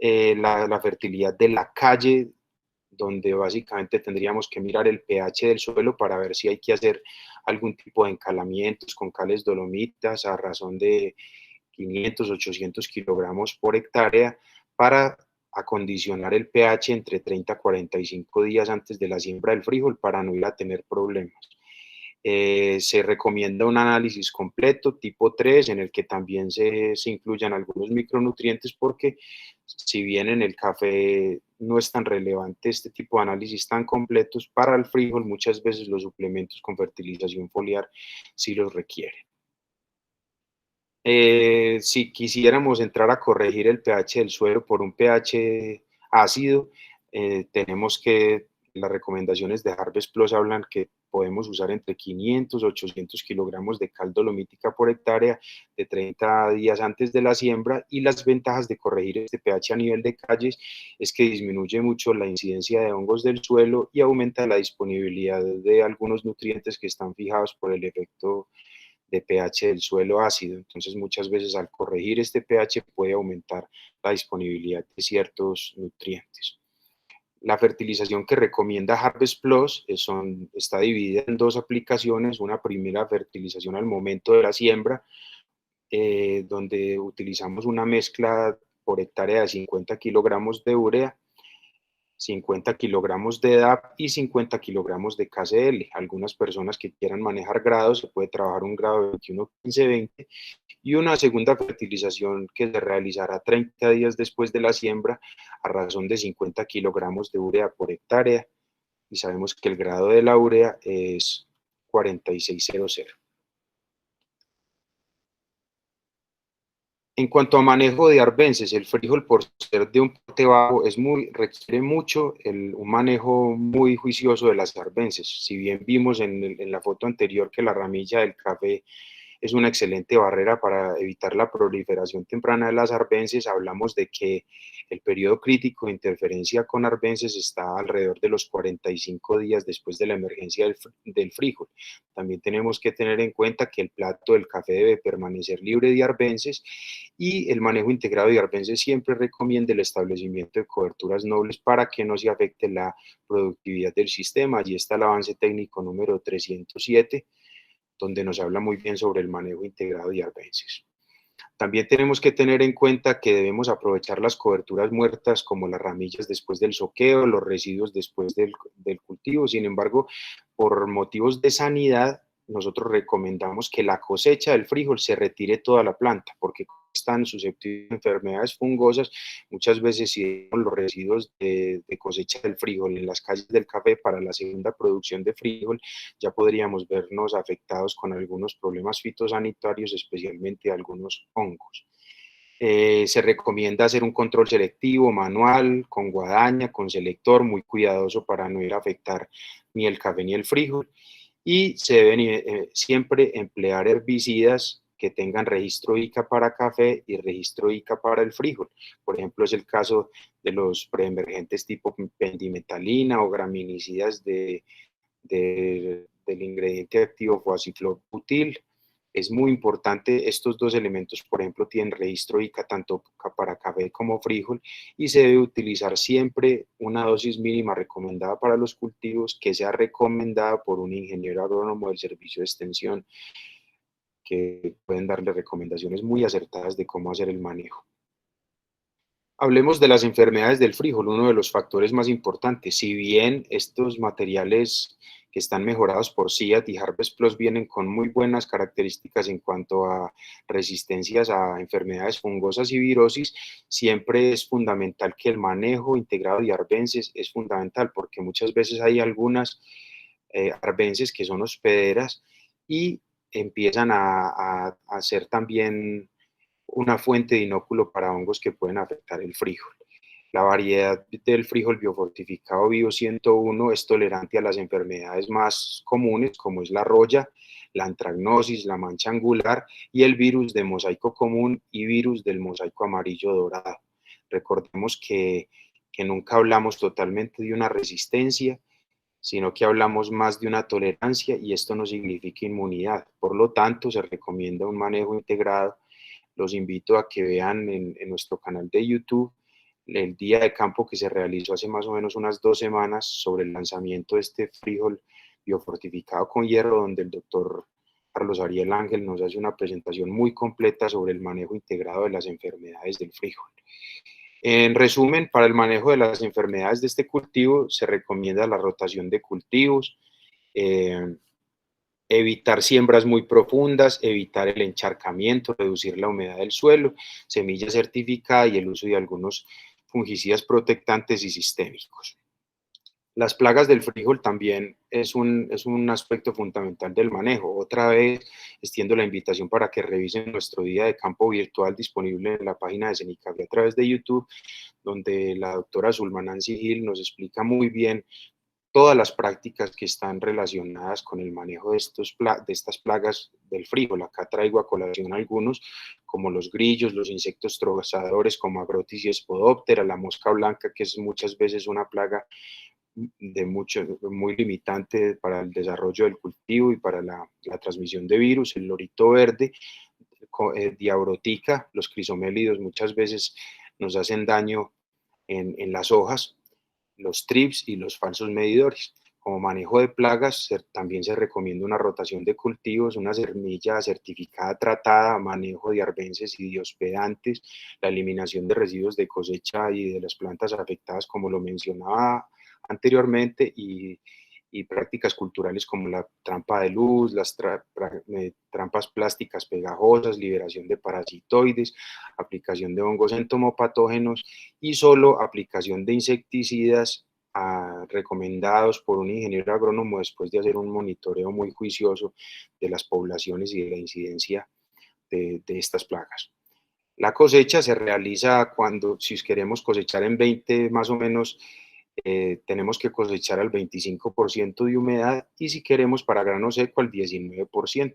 la fertilidad de la calle, donde básicamente tendríamos que mirar el pH del suelo para ver si hay que hacer algún tipo de encalamientos con cales dolomitas a razón de 500, 800 kilogramos por hectárea para acondicionar el pH entre 30 a 45 días antes de la siembra del frijol para no ir a tener problemas. Se recomienda un análisis completo tipo 3 en el que también se incluyan algunos micronutrientes, porque si bien en el café no es tan relevante este tipo de análisis tan completos, para el frijol muchas veces los suplementos con fertilización foliar sí los requieren. Si quisiéramos entrar a corregir el pH del suelo por un pH ácido, tenemos que, las recomendaciones de Harvest Plus hablan que podemos usar entre 500 a 800 kilogramos de cal dolomítica por hectárea de 30 días antes de la siembra, y las ventajas de corregir este pH a nivel de calles es que disminuye mucho la incidencia de hongos del suelo y aumenta la disponibilidad de algunos nutrientes que están fijados por el efecto de pH del suelo ácido. Entonces, muchas veces al corregir este pH puede aumentar la disponibilidad de ciertos nutrientes. La fertilización que recomienda Harvest Plus está dividida en dos aplicaciones. Una primera fertilización al momento de la siembra, donde utilizamos una mezcla por hectárea de 50 kilogramos de urea, 50 kilogramos de DAP y 50 kilogramos de KCl. Algunas personas que quieran manejar grados, se puede trabajar un grado de 21, 15, 20 y una segunda fertilización que se realizará 30 días después de la siembra a razón de 50 kilogramos de urea por hectárea y sabemos que el grado de la urea es 4600. En cuanto a manejo de arbences, el frijol por ser de un porte bajo requiere mucho un manejo muy juicioso de las arbences. Si bien vimos en la foto anterior que la ramilla del café es una excelente barrera para evitar la proliferación temprana de las arbences, hablamos de que el periodo crítico de interferencia con arbences está alrededor de los 45 días después de la emergencia del frijol. También tenemos que tener en cuenta que el plato del café debe permanecer libre de arbences y el manejo integrado de arbences siempre recomienda el establecimiento de coberturas nobles para que no se afecte la productividad del sistema. Allí está el avance técnico número 307, donde nos habla muy bien sobre el manejo integrado de arbences. También tenemos que tener en cuenta que debemos aprovechar las coberturas muertas como las ramillas después del soqueo, los residuos después del cultivo. Sin embargo, por motivos de sanidad, nosotros recomendamos que la cosecha del frijol se retire toda la planta, porque están susceptibles a enfermedades fungosas. Muchas veces si dejamos los residuos de cosecha del frijol en las calles del café para la segunda producción de frijol, ya podríamos vernos afectados con algunos problemas fitosanitarios, especialmente algunos hongos. Se recomienda hacer un control selectivo manual, con guadaña, con selector, muy cuidadoso para no ir a afectar ni el café ni el frijol. Y se deben siempre emplear herbicidas que tengan registro ICA para café y registro ICA para el frijol. Por ejemplo, es el caso de los preemergentes tipo pendimetalina o graminicidas del ingrediente activo foaciclobutil. Es muy importante, estos dos elementos, por ejemplo, tienen registro ICA tanto para café como frijol y se debe utilizar siempre una dosis mínima recomendada para los cultivos que sea recomendada por un ingeniero agrónomo del servicio de extensión que pueden darle recomendaciones muy acertadas de cómo hacer el manejo. Hablemos de las enfermedades del frijol, uno de los factores más importantes. Si bien estos materiales que están mejorados por CIAT y Harvest Plus vienen con muy buenas características en cuanto a resistencias a enfermedades fungosas y virosis, siempre es fundamental que el manejo integrado de arbences es fundamental porque muchas veces hay algunas arbences que son hospederas y empiezan a ser también una fuente de inóculo para hongos que pueden afectar el frijol. La variedad del frijol biofortificado Bio 101 es tolerante a las enfermedades más comunes, como es la roya, la antragnosis, la mancha angular y el virus de mosaico común y virus del mosaico amarillo dorado. Recordemos que nunca hablamos totalmente de una resistencia, sino que hablamos más de una tolerancia y esto no significa inmunidad. Por lo tanto, se recomienda un manejo integrado. Los invito a que vean en nuestro canal de YouTube el día de campo que se realizó hace más o menos unas 2 semanas sobre el lanzamiento de este frijol biofortificado con hierro, donde el doctor Carlos Ariel Ángel nos hace una presentación muy completa sobre el manejo integrado de las enfermedades del frijol. En resumen, para el manejo de las enfermedades de este cultivo se recomienda la rotación de cultivos, eh, evitar siembras muy profundas, evitar el encharcamiento, reducir la humedad del suelo, semilla certificada y el uso de algunos fungicidas protectantes y sistémicos. Las plagas del frijol también es un aspecto fundamental del manejo. Otra vez extiendo la invitación para que revisen nuestro día de campo virtual disponible en la página de Cenicafé a través de YouTube, donde la doctora Zulma Nancy Gil nos explica muy bien todas las prácticas que están relacionadas con el manejo de estas plagas del frijol. Acá traigo a colación algunos, como los grillos, los insectos trozadores como Agrotis y Spodoptera, la mosca blanca, que es muchas veces una plaga muy limitante para el desarrollo del cultivo y para la transmisión de virus, el lorito verde, diabrotica, los crisomélidos muchas veces nos hacen daño en las hojas, los trips y los falsos medidores. Como manejo de plagas, también se recomienda una rotación de cultivos, una semilla certificada tratada, manejo de arbences y de hospedantes, la eliminación de residuos de cosecha y de las plantas afectadas, como lo mencionaba anteriormente, y prácticas culturales como la trampa de luz, las trampas plásticas pegajosas, liberación de parasitoides, aplicación de hongos entomopatógenos y solo aplicación de insecticidas recomendados por un ingeniero agrónomo después de hacer un monitoreo muy juicioso de las poblaciones y de la incidencia de estas plagas. La cosecha se realiza cuando, si queremos cosechar en 20 más o menos, tenemos que cosechar al 25% de humedad y si queremos para grano seco al 19%.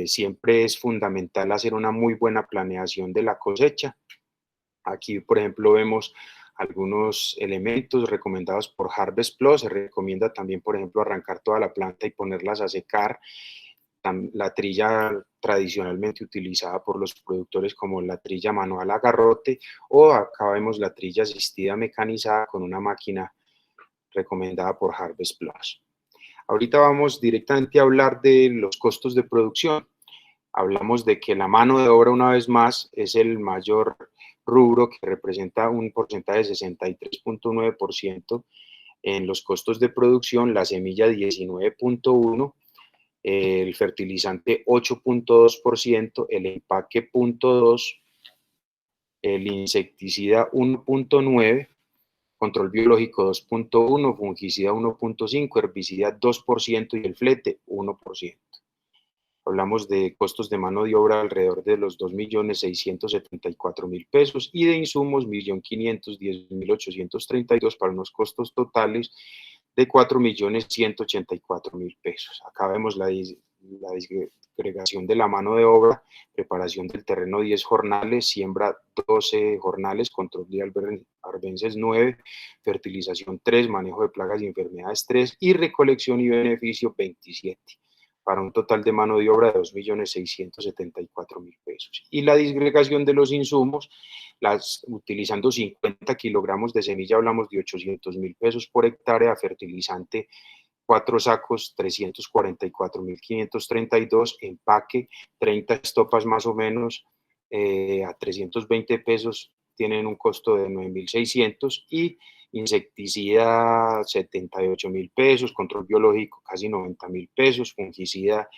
Siempre es fundamental hacer una muy buena planeación de la cosecha. Aquí, por ejemplo, vemos algunos elementos recomendados por Harvest Plus. Se recomienda también, por ejemplo, arrancar toda la planta y ponerlas a secar. La trilla tradicionalmente utilizada por los productores como la trilla manual a garrote, o acá vemos la trilla asistida mecanizada con una máquina recomendada por Harvest Plus. Ahorita vamos directamente a hablar de los costos de producción. Hablamos de que la mano de obra, una vez más, es el mayor rubro, que representa un porcentaje de 63.9% en los costos de producción, la semilla 19.1%, el fertilizante 8.2%, el empaque 0.2%, el insecticida 1.9%, control biológico 2.1%, fungicida 1.5%, herbicida 2% y el flete 1%. Hablamos de costos de mano de obra alrededor de los 2.674.000 pesos y de insumos 1.510.832 para unos costos totales de 4.184.000 pesos. Acá vemos la disgregación de la mano de obra, preparación del terreno 10 jornales, siembra 12 jornales, control de arbences 9, fertilización 3, manejo de plagas y enfermedades 3 y recolección y beneficio 27, para un total de mano de obra de 2.674.000 pesos. Y la disgregación de los insumos, utilizando 50 kilogramos de semilla, hablamos de 800.000 pesos por hectárea, fertilizante 4 sacos, 344.532, empaque, 30 estopas más o menos, a 320 pesos, tienen un costo de 9.600 y insecticida 78.000 pesos, control biológico casi 90.000 pesos, fungicida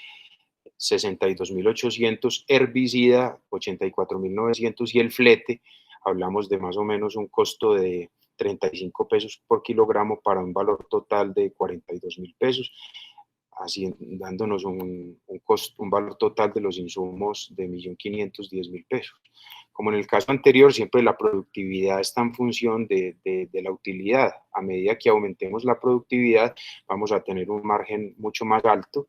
62.800, herbicida 84.900 y el flete, hablamos de más o menos un costo de 35 pesos por kilogramo para un valor total de 42.000 pesos, así dándonos un valor total de los insumos de 1.510.000 pesos. Como en el caso anterior, siempre la productividad está en función de la utilidad. A medida que aumentemos la productividad, vamos a tener un margen mucho más alto.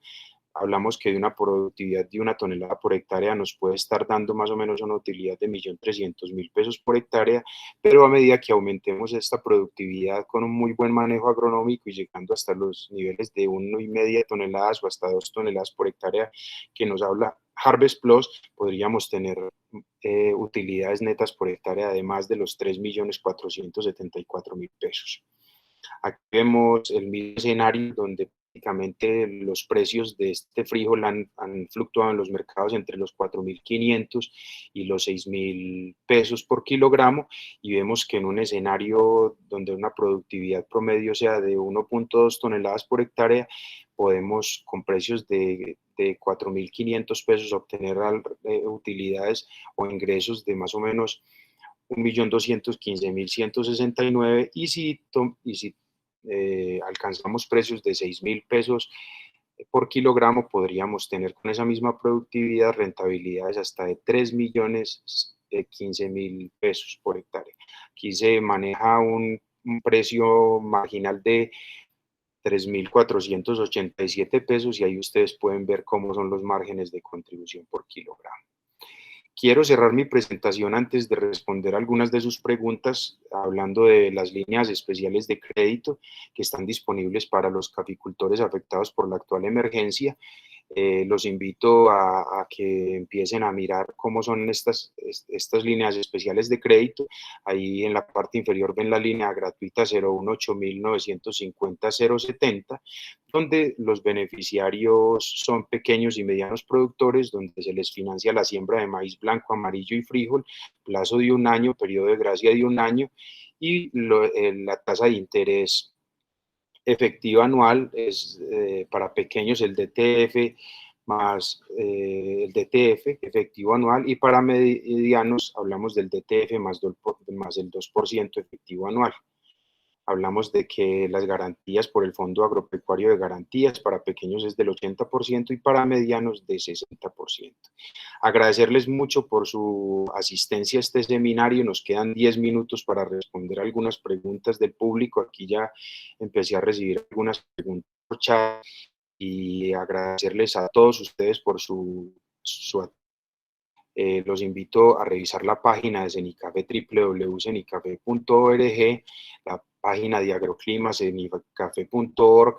Hablamos que de una productividad de 1 tonelada por hectárea nos puede estar dando más o menos una utilidad de 1.300.000 pesos por hectárea, pero a medida que aumentemos esta productividad con un muy buen manejo agronómico y llegando hasta los niveles de 1,5 toneladas o hasta 2 toneladas por hectárea que nos habla Harvest Plus, podríamos tener utilidades netas por hectárea además de los 3.474.000 pesos. Aquí vemos el mismo escenario donde prácticamente los precios de este frijol han fluctuado en los mercados entre los 4.500 y los 6.000 pesos por kilogramo, y vemos que en un escenario donde una productividad promedio sea de 1.2 toneladas por hectárea, podemos con precios de 4.500 pesos obtener utilidades o ingresos de más o menos 1.215.169, y si alcanzamos precios de 6.000 pesos por kilogramo, podríamos tener con esa misma productividad rentabilidades hasta de 3.015.000 pesos por hectárea. Aquí se maneja un precio marginal de 3.487 pesos y ahí ustedes pueden ver cómo son los márgenes de contribución por kilogramo. Quiero cerrar mi presentación antes de responder algunas de sus preguntas, hablando de las líneas especiales de crédito que están disponibles para los caficultores afectados por la actual emergencia. Los invito a que empiecen a mirar cómo son estas líneas especiales de crédito. Ahí en la parte inferior ven la línea gratuita 018-950-070, donde los beneficiarios son pequeños y medianos productores, donde se les financia la siembra de maíz blanco, amarillo y frijol, plazo de 1 año, periodo de gracia de 1 año, y la tasa de interés efectiva anual es para pequeños el DTF más el DTF efectivo anual, y para medianos hablamos del DTF más el 2% efectivo anual. Hablamos de que las garantías por el Fondo Agropecuario de Garantías para pequeños es del 80% y para medianos de 60%. Agradecerles mucho por su asistencia a este seminario. Nos quedan 10 minutos para responder algunas preguntas del público. Aquí ya empecé a recibir algunas preguntas por chat, y agradecerles a todos ustedes por su los invito a revisar la página de Cenicafe, www.cenicafe.org, la página de Agroclima, cenicafe.org,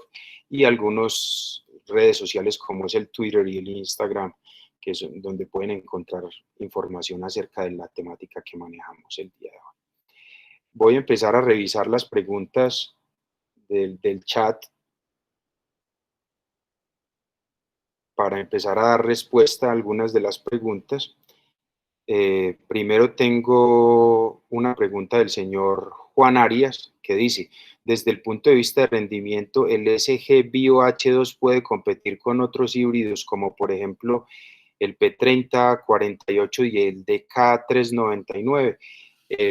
y algunas redes sociales como es el Twitter y el Instagram, que es donde pueden encontrar información acerca de la temática que manejamos el día de hoy. Voy a empezar a revisar las preguntas del chat para empezar a dar respuesta a algunas de las preguntas. Primero tengo una pregunta del señor Juan Arias, que dice: desde el punto de vista de rendimiento, ¿el SG Bio H2 puede competir con otros híbridos como por ejemplo el P3048 y el DK399?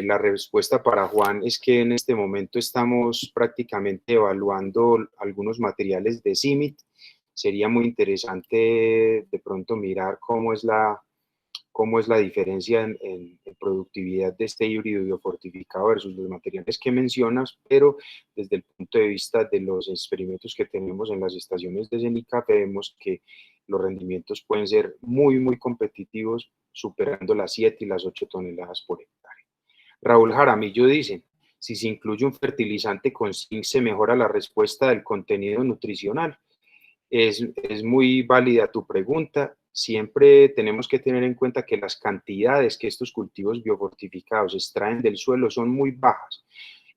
La respuesta para Juan es que en este momento estamos prácticamente evaluando algunos materiales de CIMIT. Sería muy interesante de pronto mirar cómo es la diferencia en productividad de este híbrido biofortificado versus los materiales que mencionas, pero desde el punto de vista de los experimentos que tenemos en las estaciones de Cenicafe, vemos que los rendimientos pueden ser muy, muy competitivos, superando las 7 y las 8 toneladas por hectárea. Raúl Jaramillo dice: si se incluye un fertilizante con zinc, ¿se mejora la respuesta del contenido nutricional? Es muy válida tu pregunta. Siempre tenemos que tener en cuenta que las cantidades que estos cultivos biofortificados extraen del suelo son muy bajas,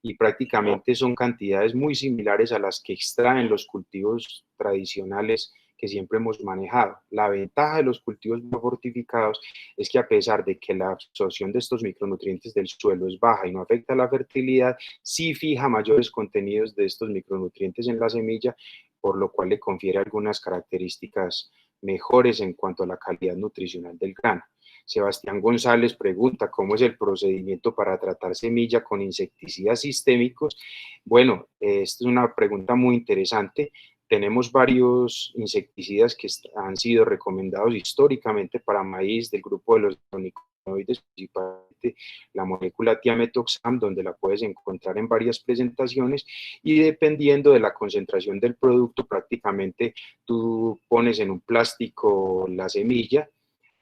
y prácticamente son cantidades muy similares a las que extraen los cultivos tradicionales que siempre hemos manejado. La ventaja de los cultivos biofortificados es que, a pesar de que la absorción de estos micronutrientes del suelo es baja y no afecta la fertilidad, sí fija mayores contenidos de estos micronutrientes en la semilla, por lo cual le confiere algunas características mejores en cuanto a la calidad nutricional del grano. Sebastián González pregunta: ¿cómo es el procedimiento para tratar semilla con insecticidas sistémicos? Bueno, esta es una pregunta muy interesante. Tenemos varios insecticidas que han sido recomendados históricamente para maíz del grupo de los neonicotinoides, principalmente la molécula Thiamethoxam, donde la puedes encontrar en varias presentaciones, y dependiendo de la concentración del producto, prácticamente tú pones en un plástico la semilla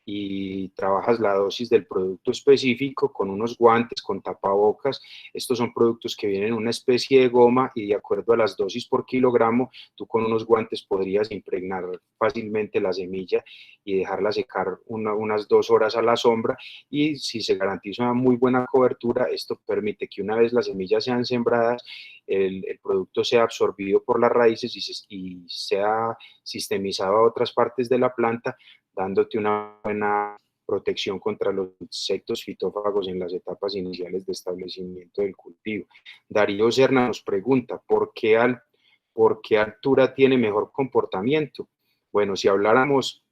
y trabajas la dosis del producto específico con unos guantes, con tapabocas. Estos son productos que vienen en una especie de goma, y de acuerdo a las dosis por kilogramo, tú con unos guantes podrías impregnar fácilmente la semilla y dejarla secar unas 2 horas a la sombra, y si se garantiza una muy buena cobertura, esto permite que una vez las semillas sean sembradas, el producto sea absorbido por las raíces y sea sistemizado a otras partes de la planta, dándote una buena protección contra los insectos fitófagos en las etapas iniciales de establecimiento del cultivo. Darío Serna nos pregunta: ¿por qué altura tiene mejor comportamiento? Bueno, si habláramos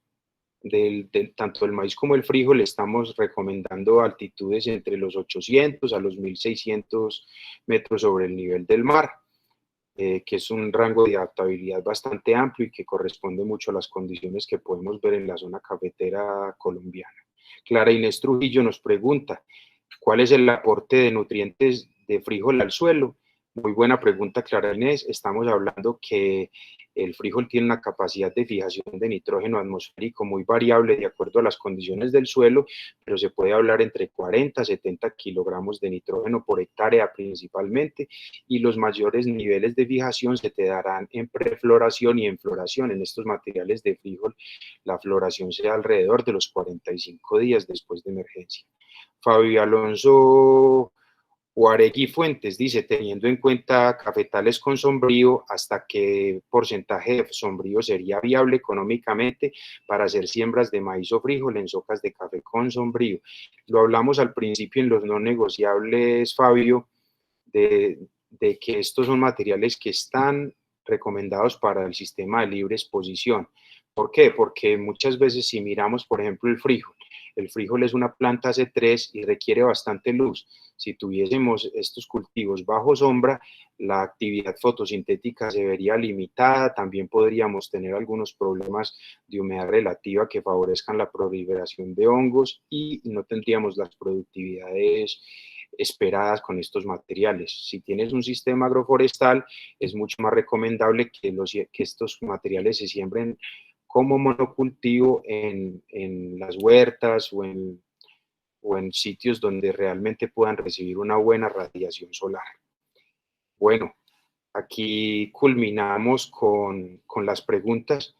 tanto del maíz como el frijol, le estamos recomendando altitudes entre los 800 a los 1600 metros sobre el nivel del mar, que es un rango de adaptabilidad bastante amplio y que corresponde mucho a las condiciones que podemos ver en la zona cafetera colombiana. Clara Inés Trujillo nos pregunta: ¿cuál es el aporte de nutrientes de frijol al suelo? Muy buena pregunta, Clara Inés. Estamos hablando que El frijol tiene una capacidad de fijación de nitrógeno atmosférico muy variable de acuerdo a las condiciones del suelo, pero se puede hablar entre 40 a 70 kilogramos de nitrógeno por hectárea principalmente, y los mayores niveles de fijación se te darán en prefloración y en floración. En estos materiales de frijol, la floración se da alrededor de los 45 días después de emergencia. Fabio Alonso Guaregui Fuentes dice, teniendo en cuenta cafetales con sombrío, ¿hasta qué porcentaje de sombrío sería viable económicamente para hacer siembras de maíz o frijol en socas de café con sombrío? Lo hablamos al principio en los no negociables, Fabio, de que estos son materiales que están recomendados para el sistema de libre exposición. ¿Por qué? Porque muchas veces si miramos, por ejemplo, el frijol es una planta C3 y requiere bastante luz. Si tuviésemos estos cultivos bajo sombra, la actividad fotosintética se vería limitada, también podríamos tener algunos problemas de humedad relativa que favorezcan la proliferación de hongos y no tendríamos las productividades esperadas con estos materiales. Si tienes un sistema agroforestal, es mucho más recomendable que estos materiales se siembren como monocultivo en las huertas o en sitios donde realmente puedan recibir una buena radiación solar. Bueno, aquí culminamos con las preguntas.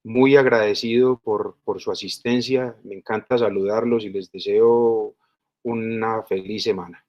Muy agradecido por su asistencia. Me encanta saludarlos y les deseo una feliz semana.